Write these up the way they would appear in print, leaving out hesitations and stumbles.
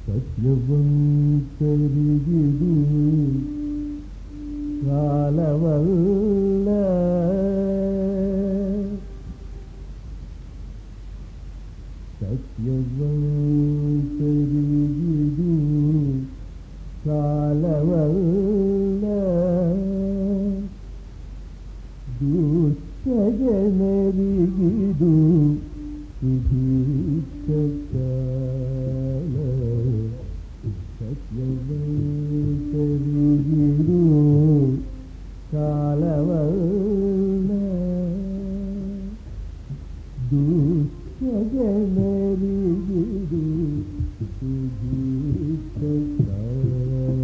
ಸತ್ಯವಂತರಿಗಿದು ಕಾಲವಲ್ಲ. ಸತ್ಯವಂತರಿಗಿದು ಕಾಲವಲ್ಲ. ದುಷ್ಟ ಜನರಿಗಿದು ಸುದೀಕ್ಷ ಕಾಲ. ಸತ್ಯವಂತರಿಗಿದು ಕಾಲವಲ್ಲ. ದುಷ್ಟ ಜನರಿಗಿದು ಸುದೀಕ್ಷ ಕಾಲ.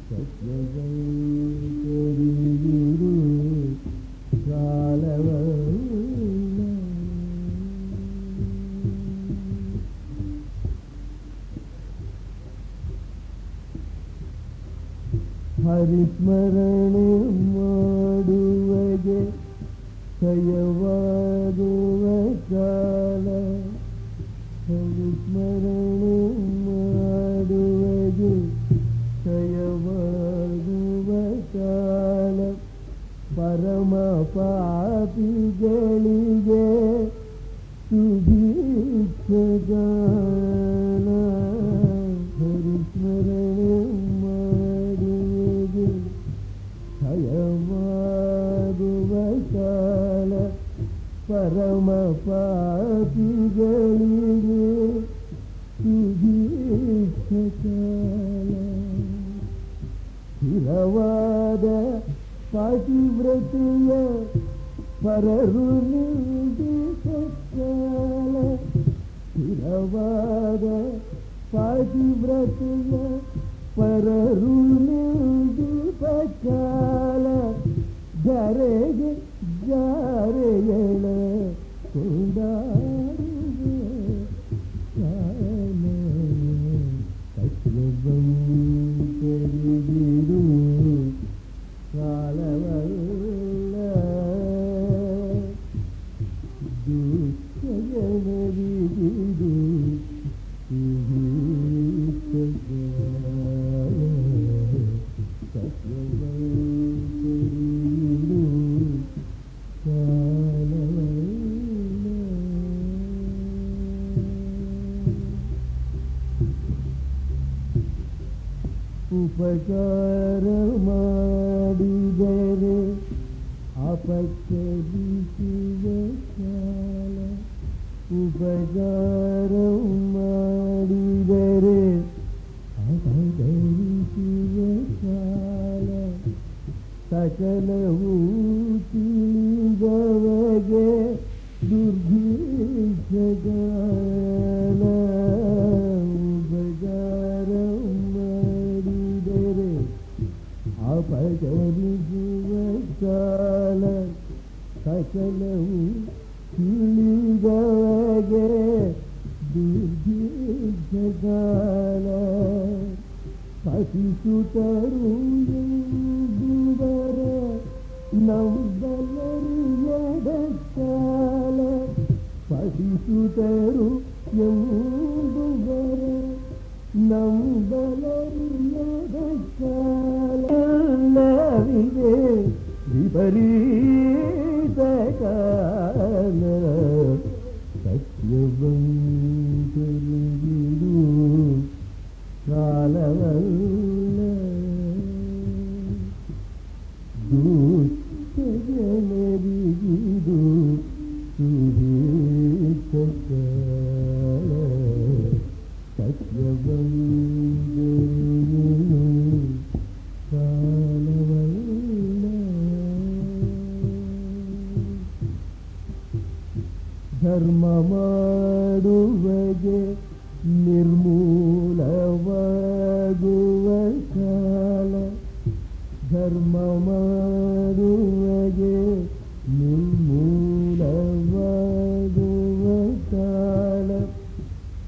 ಸತ್ಯವಂತರಿಗಿದು ಕಾಲವಲ್ಲ. ಹರಿಸ್ಮರಣೆ ಮಾಡುವಗೆ ಕ್ಷಯವಾಗುವ ಕಾಲ. ಹರಿಸ್ಮರಣೆ ಮಾಡುವಗೆ ಕ್ಷಯವಾಗುವ ಕಾಲ. ಪರಮ ಪಾಪಿಗಳಿಗೆ ಸುದೀಕ್ಷ ಕಾಲ. ಹರಿಸ್ಮರಣೆ ಮಾಡುವುದು ಕ್ಷಯವಾಗುವ ಕಾಲ. ಪರಮ ಪಾಪಿಗಳಿಗೆ ಸುದೀಕ್ಷ ಕಾಲ. ಸ್ಥಿರವಾದ ಪಾತಿವ್ರತೆಯ ಪರರು ನಿಂದಿಸ ಕಾಲ. ಸ್ಥಿರವಾದ ಪಾತಿವ್ರತೆಯ ಪರರು ನಿಂದಿಸ ಕಾಲ. ಧರೆಗೆ ಜಾರೆಯಳ ಕೊಂಡಾಡುವ ಕಾಲ. ಸತ್ಯವಂತರಿಗಿದು ಕಾಲವಲ್ಲ. ದುಷ್ಟ ಜನರಿಗಿದು ಸುದೀಕ್ಷ ಕಾಲ. ಸತ್ಯವಂತರಿಗಿದು ಕಾಲವಲ್ಲ. ಉಪಕಾರ ಮಾಡಿದರೆ ಅಪಚರಿಸುವ ಕಾಲ. ಉಪಕಾರ ಮಾಡಿದರೆ ಅಪಚರಿಸುವ ಕಾಲ. ಸಕಲವೂ ತಿಳಿದವಗೆ ದುರ್ಭಿಕ್ಷ ಕಾಲ. ಉಪಕಾರ ಮಾಡಿದರೆ ಅಪಚರಿಸುವ ಕಾಲ. ಸಕಲವು ತಿಳಿದವಗೆ ದುರ್ಭಿಕ್ಷ ಕಾಲ. ಪತಿಸುತರು ಎಂಬುವರ ನಂಬಲರಿಯದ ಕಾಲ. ಪತಿಸುತರು ಎಂಬುವರ ನಂಬಲರಿಯದ ಕಾಲ. ಎಲ್ಲವಿದೆ ವಿಪರೀತ ಕಾಲ. ಸತ್ಯವಂತರಿಗಿದು ಕಾಲವಲ್ಲ. ದುಷ್ಟ ಜನರಿಗಿದು ಸುದೀಕ್ಷ ಕಾಲ. ಸತ್ಯವಂತರಿಗಿದು ಕಾಲವಲ್ಲ. ಧರ್ಮ ಮಾಡುವಗೆ ನಿರ್ಮೂಲವಾಗುವ ಕಾಲ. ಧರ್ಮ ಮಾಡುವಗೆ ನಿರ್ಮೂಲವಾಗುವ ಕಾಲ.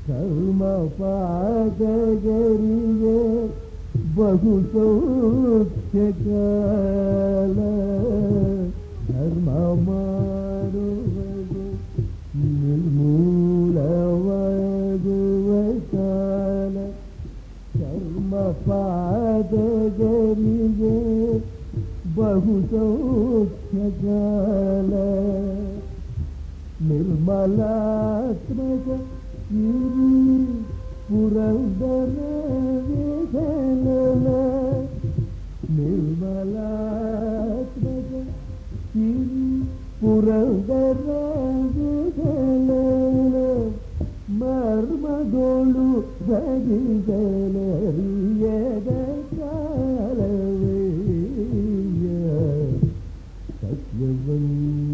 ಕರ್ಮ ಪಾದಗರಿಗೆ ಬಹು ಸೌಖ್ಯ ಕಾಲ. ಧರ್ಮ ಮಾಡುವಗೆ ನಿರ್ಮೂಲವಾಗುವ ಪಾದಗರಿಗೆ ಬಹು ಸೌಖ್ಯಕಾಲ ನಿರ್ಮಲಾತ್ಮಕ ಗಿರಿ ಪುರಂದರ ವಿಠಲನ ನಿರ್ಮಲಾತ್ಮಕ ಗಿರಿ ಪುರಂದರ ವಿಠಲನ ಮರ್ಮದೋಳು ಭಜಿಸಲರಿಯದ ಕಾಲವೇ ಸತ್ಯವಂತ